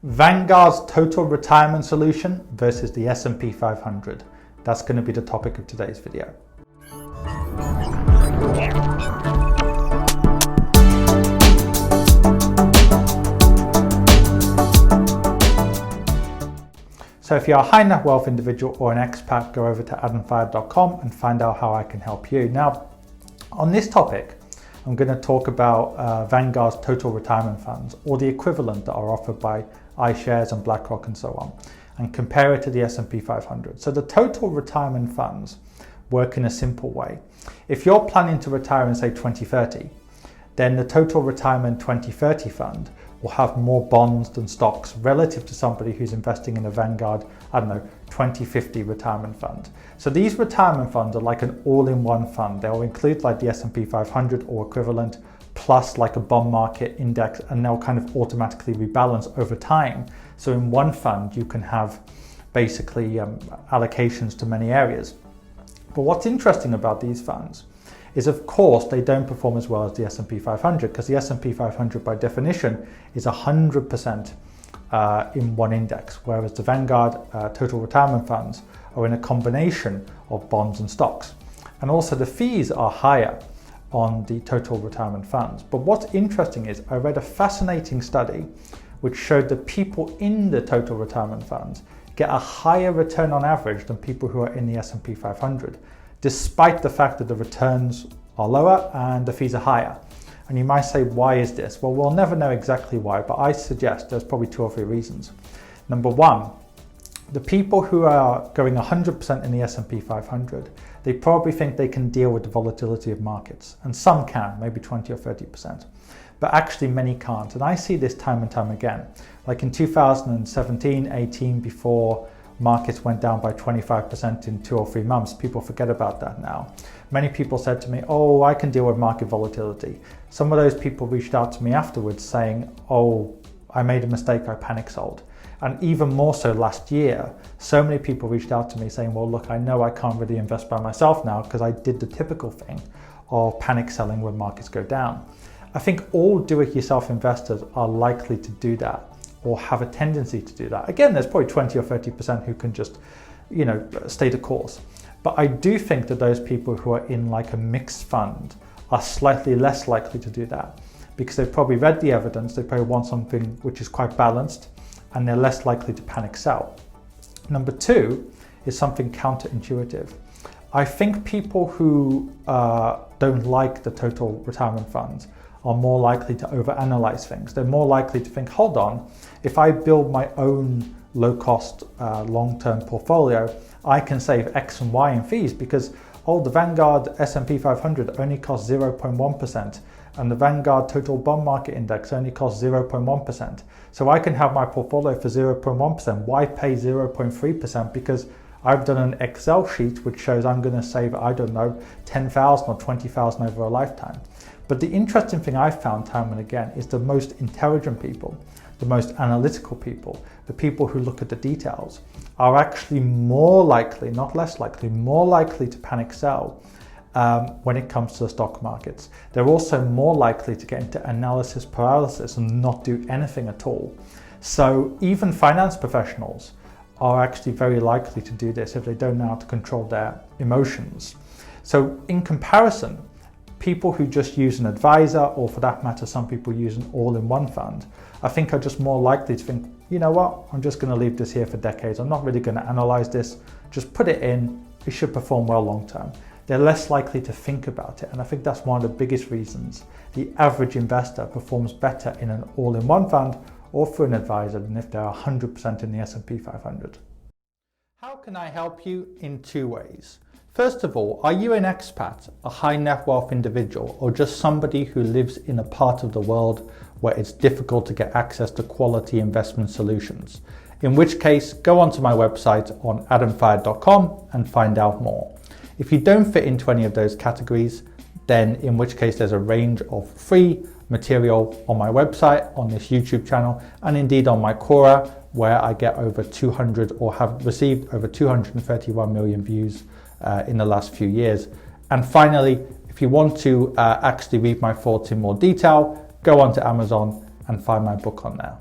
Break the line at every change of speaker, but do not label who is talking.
Vanguard's total retirement solution versus the S&P 500. That's going to be the topic of today's video. So if you're a high net wealth individual or an expat, go over to adamfire.com and find out how I can help you. Now, on this topic, I'm going to talk about Vanguard's total retirement funds, or the equivalent that are offered by iShares and BlackRock and so on, and compare it to the S&P 500. So the total retirement funds work in a simple way. If you're planning to retire in, say, 2030, then the total retirement 2030 fund will have more bonds than stocks relative to somebody who's investing in a Vanguard, 2050 retirement fund. So these retirement funds are like an all-in-one fund. They'll include like the S&P 500 or equivalent, plus like a bond market index, and they'll kind of automatically rebalance over time. So in one fund, you can have basically allocations to many areas. But what's interesting about these funds is, of course, they don't perform as well as the S&P 500, because the S&P 500 by definition is 100% in one index, whereas the Vanguard total retirement funds are in a combination of bonds and stocks. And also the fees are higher on the total retirement funds. But what's interesting is I read a fascinating study which showed that people in the total retirement funds get a higher return on average than people who are in the S&P 500. Despite the fact that the returns are lower and the fees are higher. And you might say, why is this? Well, we'll never know exactly why, but I suggest there's probably 2 or 3 reasons. Number one, the people who are going 100% in the S&P 500, they probably think they can deal with the volatility of markets. And some can, maybe 20 or 30%. But actually many can't. And I see this time and time again. Like in 2017, 18, before markets went down by 25% in 2 or 3 months. People forget about that now. Many people said to me, oh, I can deal with market volatility. Some of those people reached out to me afterwards saying, oh, I made a mistake, I panic sold. And even more so last year, so many people reached out to me saying, well, look, I know I can't really invest by myself now because I did the typical thing of panic selling when markets go down. I think all do-it-yourself investors are likely to do that, or have a tendency to do that. Again, there's probably 20 or 30% who can just, stay the course. But I do think that those people who are in like a mixed fund are slightly less likely to do that, because they've probably read the evidence, they probably want something which is quite balanced, and they're less likely to panic sell. Number 2 is something counterintuitive. I think people who don't like the total retirement funds are more likely to overanalyze things. They're more likely to think, hold on, if I build my own low-cost long-term portfolio, I can save X and Y in fees because, the Vanguard S&P 500 only costs 0.1%, and the Vanguard Total Bond Market Index only costs 0.1%. So I can have my portfolio for 0.1%. Why pay 0.3%? Because I've done an Excel sheet which shows I'm going to save, 10,000 or 20,000 over a lifetime. But the interesting thing I've found time and again is the most intelligent people, the most analytical people, the people who look at the details, are actually more likely, not less likely, more likely to panic sell when it comes to the stock markets. They're also more likely to get into analysis paralysis and not do anything at all. So even finance professionals are actually very likely to do this if they don't know how to control their emotions. So in comparison, people who just use an advisor, or for that matter, some people use an all-in-one fund, I think are just more likely to think, you know what, I'm just going to leave this here for decades. I'm not really going to analyze this. Just put it in. It should perform well long-term. They're less likely to think about it. And I think that's one of the biggest reasons the average investor performs better in an all-in-one fund or through an advisor than if they're 100% in the S&P 500. How can I help you? In 2 ways. First of all, are you an expat, a high net wealth individual, or just somebody who lives in a part of the world where it's difficult to get access to quality investment solutions? In which case, go onto my website on adamfire.com and find out more. If you don't fit into any of those categories, then in which case there's a range of free material on my website, on this YouTube channel, and indeed on my Quora, where I get over 200 or have received over 231 million views in the last few years. And finally, if you want to actually read my thoughts in more detail, go on to Amazon and find my book on there.